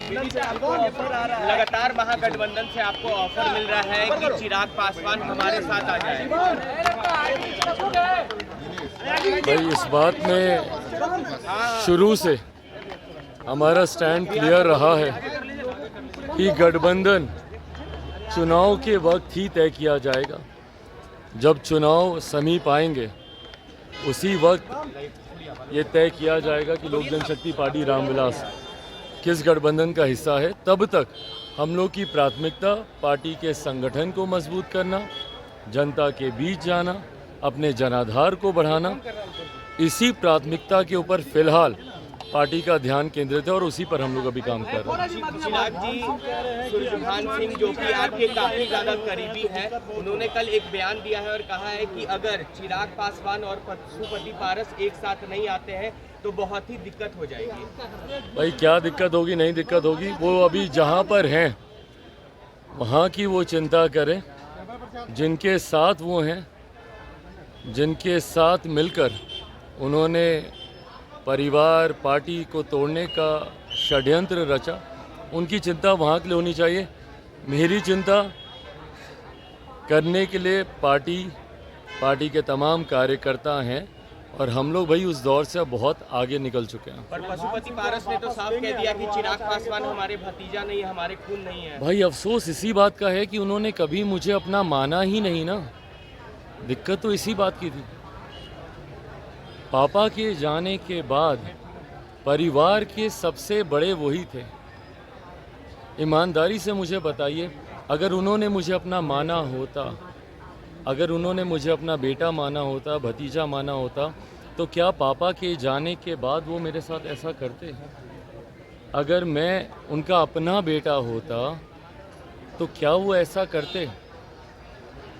लगातार महागठबंधन से आपको ऑफर मिल रहा है कि चिराग पासवान हमारे साथ आ जाए। भाई इस बात में शुरू से हमारा स्टैंड क्लियर रहा है कि गठबंधन चुनाव के वक्त ही तय किया जाएगा। जब चुनाव समीप आएंगे उसी वक्त ये तय किया जाएगा कि लोक जनशक्ति पार्टी रामविलास किस गठबंधन का हिस्सा है। तब तक हम लोग की प्राथमिकता पार्टी के संगठन को मजबूत करना, जनता के बीच जाना, अपने जनाधार को बढ़ाना, इसी प्राथमिकता के ऊपर फिलहाल पार्टी का ध्यान केंद्रित है और उसी पर हम लोग अभी काम कर रहे हैं। चिराग जी, सुरजभान सिंह जो कि आपके काफी ज्यादा करीबी है, उन्होंने कल एक बयान दिया है और कहा है कि अगर चिराग पासवान और पशुपति पारस एक साथ नहीं आते हैं तो बहुत ही दिक्कत हो जाएगी। भाई क्या दिक्कत होगी, नहीं दिक्कत होगी, वो अभी जहाँ पर हैं वहाँ की वो चिंता करें। जिनके साथ वो हैं, जिनके साथ मिलकर उन्होंने परिवार पार्टी को तोड़ने का षड्यंत्र रचा, उनकी चिंता वहाँ के लिए होनी चाहिए। मेरी चिंता करने के लिए पार्टी के तमाम कार्यकर्ता हैं और हम लोग भाई उस दौर से बहुत आगे निकल चुके हैं। पर पशुपति पारस ने तो साफ कह दिया कि चिराग पासवान हमारे भतीजा नहीं है, हमारे खून नहीं है। भाई अफसोस इसी बात का है कि उन्होंने कभी मुझे अपना माना ही नहीं ना। दिक्कत तो इसी बात की थी। पापा के जाने के बाद परिवार के सबसे बड़े वही थे। ईमानदारी से मुझे बताइए, अगर उन्होंने मुझे अपना माना होता, अगर उन्होंने मुझे अपना बेटा माना होता, भतीजा माना होता, तो क्या पापा के जाने के बाद वो मेरे साथ ऐसा करते? अगर मैं उनका अपना बेटा होता तो क्या वो ऐसा करते?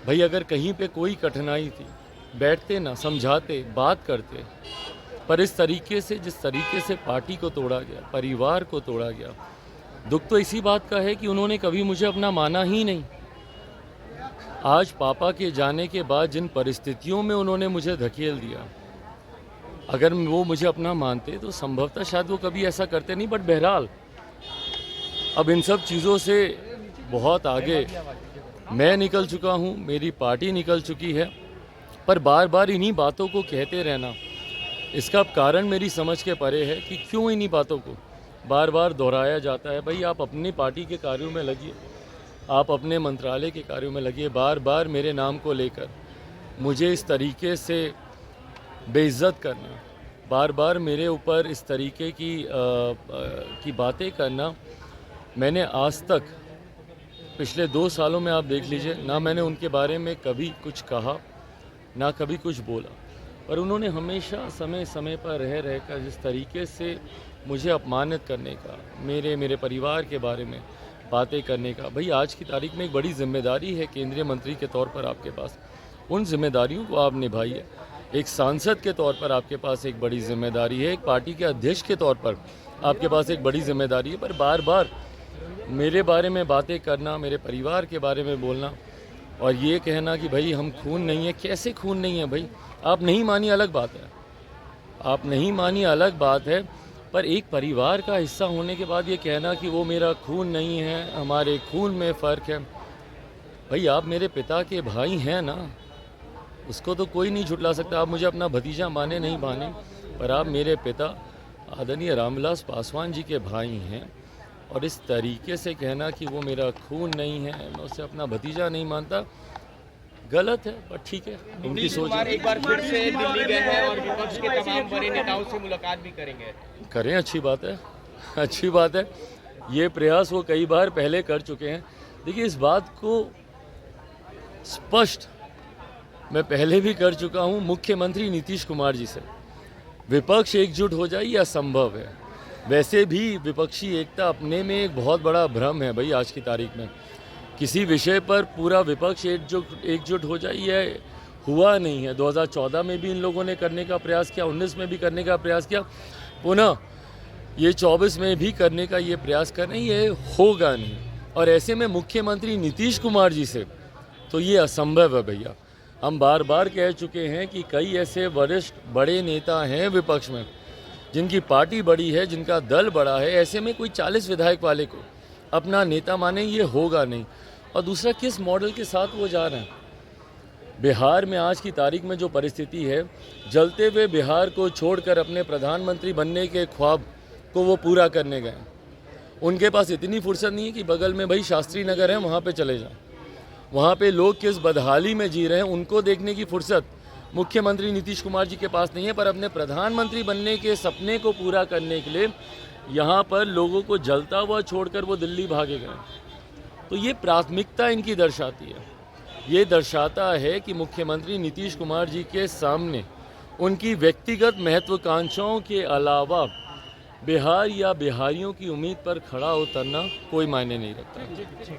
भाई अगर कहीं पे कोई कठिनाई थी, बैठते ना, समझाते, बात करते। पर इस तरीके से, जिस तरीके से पार्टी को तोड़ा गया, परिवार को तोड़ा गया, दुख तो इसी बात का है कि उन्होंने कभी मुझे अपना माना ही नहीं। आज पापा के जाने के बाद जिन परिस्थितियों में उन्होंने मुझे धकेल दिया, अगर वो मुझे अपना मानते तो संभवतः शायद वो कभी ऐसा करते नहीं। बट बहरहाल अब इन सब चीज़ों से बहुत आगे मैं निकल चुका हूँ, मेरी पार्टी निकल चुकी है। पर बार बार इन्हीं बातों को कहते रहना, इसका कारण मेरी समझ के परे है कि क्यों इन्हीं बातों को बार बार दोहराया जाता है। भाई आप अपनी पार्टी के कार्यों में लगिए, आप अपने मंत्रालय के कार्यों में लगिए। बार बार मेरे नाम को लेकर मुझे इस तरीके से बेइज्जत करना, बार बार मेरे ऊपर इस तरीके की बातें करना, मैंने आज तक पिछले 2 सालों में आप देख लीजिए ना, मैंने उनके बारे में कभी कुछ कहा ना कभी कुछ बोला। पर उन्होंने हमेशा समय समय पर रह कर जिस तरीके से मुझे अपमानित करने का, मेरे परिवार के बारे में बातें करने का, भाई आज की तारीख में एक बड़ी जिम्मेदारी है केंद्रीय मंत्री के तौर पर आपके पास। उन जिम्मेदारियों को आप निभाइए। एक सांसद के तौर पर आपके पास एक बड़ी जिम्मेदारी है, एक पार्टी के अध्यक्ष के तौर पर आपके पास एक बड़ी जिम्मेदारी है। पर बार बार मेरे बारे में बातें करना, मेरे परिवार के बारे में बोलना और ये कहना कि भाई हम खून नहीं है। कैसे खून नहीं है भाई? आप नहीं मानी अलग बात है, आप नहीं मानी अलग बात है, पर एक परिवार का हिस्सा होने के बाद ये कहना कि वो मेरा खून नहीं है, हमारे खून में फ़र्क है। भाई आप मेरे पिता के भाई हैं ना, उसको तो कोई नहीं झुटला सकता। आप मुझे अपना भतीजा माने नहीं माने, पर आप मेरे पिता आदरणीय रामविलास पासवान जी के भाई हैं। और इस तरीके से कहना कि वो मेरा खून नहीं है, मैं उसे अपना भतीजा नहीं मानता, गलत है। पर ठीक है, उनकी सोच है। एक बार फिर से दिल्ली गए हैं और विपक्ष के तमाम बड़े नेताओं से मुलाकात भी करेंगे। करें, अच्छी बात है, अच्छी बात है। ये प्रयास वो कई बार पहले कर चुके हैं। देखिए इस बात को स्पष्ट मैं पहले भी कर चुका हूँ मुख्यमंत्री नीतीश कुमार जी से। विपक्ष एकजुट हो जाए ये असंभव है। वैसे भी विपक्षी एकता अपने में एक बहुत बड़ा भ्रम है भाई। आज की तारीख में किसी विषय पर पूरा विपक्ष एकजुट हो जाए यह हुआ नहीं है। 2014 में भी इन लोगों ने करने का प्रयास किया, 19 में भी करने का प्रयास किया, पुनः ये 24 में भी करने का ये प्रयास कर रहे हैं, ये होगा नहीं। और ऐसे में मुख्यमंत्री नीतीश कुमार जी से तो ये असंभव है भैया। हम बार बार कह चुके हैं कि कई ऐसे वरिष्ठ बड़े नेता हैं विपक्ष में जिनकी पार्टी बड़ी है, जिनका दल बड़ा है, ऐसे में कोई 40 विधायक वाले को अपना नेता माने, ये होगा नहीं। और दूसरा, किस मॉडल के साथ वो जा रहे हैं? बिहार में आज की तारीख में जो परिस्थिति है, जलते हुए बिहार को छोड़कर अपने प्रधानमंत्री बनने के ख्वाब को वो पूरा करने गए। उनके पास इतनी फुर्सत नहीं है कि बगल में भाई शास्त्री नगर है, वहाँ पे चले जाएं। वहाँ पे लोग किस बदहाली में जी रहे हैं, उनको देखने की फुर्सत मुख्यमंत्री नीतीश कुमार जी के पास नहीं है। पर अपने प्रधानमंत्री बनने के सपने को पूरा करने के लिए यहाँ पर लोगों को जलता हुआ छोड़कर वो दिल्ली भागे गए। तो ये प्राथमिकता इनकी दर्शाती है। ये दर्शाता है कि मुख्यमंत्री नीतीश कुमार जी के सामने उनकी व्यक्तिगत महत्वाकांक्षाओं के अलावा बिहार या बिहारियों की उम्मीद पर खड़ा उतरना कोई मायने नहीं रखता।